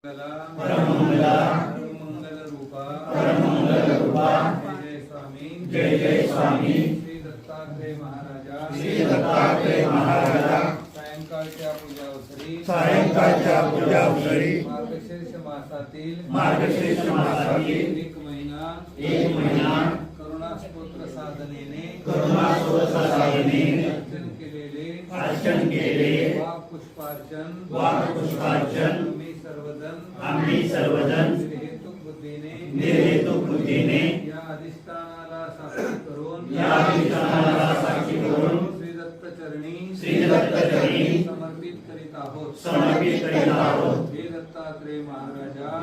परमंगला मंगल रूपा जय स्वामी जय स्वामी श्री दत्तात्रेय महाराजा श्री दत्तात्रेय महाराजा सायंकाळच्या पूजावसरी मार्गशीर्ष मासातील एक महिना करुणास्तोत्र साधनेने अर्चन केले वा पुष्पार्चन आम्ही सर्वजन निर्हेतुक बुद्धीने या अधिष्ठानाला साक्षी करून श्री दत्त चरणी समर्पित करीत आहोत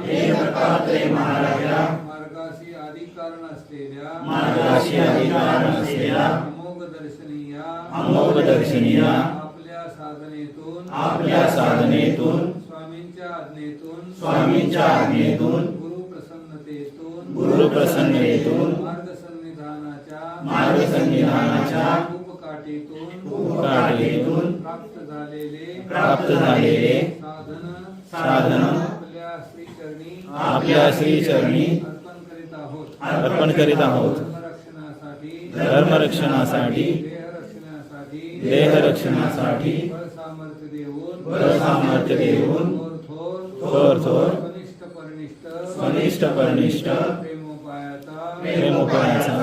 हे दत्तात्रेय महाराजा मार्गाशी आदि कारण असलेल्या अमोघ दर्शनीय आपल्या साधनेतून स्वामींच्या आज्ञेतून गुरु प्रसन्नतेतून मार्ग संनिधानाच्या उपकाठीतून प्राप्त झालेले साधन आपल्या श्रीचरणी अर्पण करीत आहोत धर्मरक्षणासाठी देहरक्षणासाठी बळ सामर्थ्य देऊन थोर स्वनिष्ठ परनिष्ठ प्रेमोपायाचा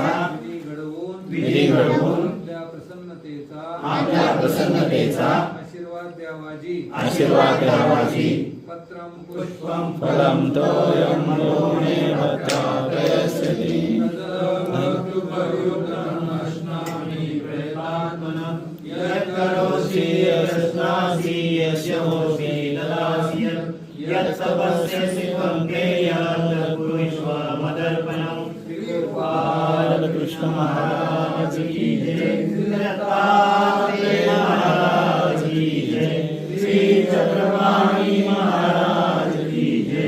विधी घडवून आपल्या प्रसन्नतेचा आशीर्वाद द्यावाजी पत्रं पुष्पं फलं तोयं लोमे भक्तादयस्यति यत्करोषि यस्नासि यस्य होषि ददासि यत्तपस्यसि त्वं तेयत्कुरुष्वमदर्पणं बालकृष्ण महाराज की जय दत्तात्रेय महाराज की जय श्री चक्रपाणि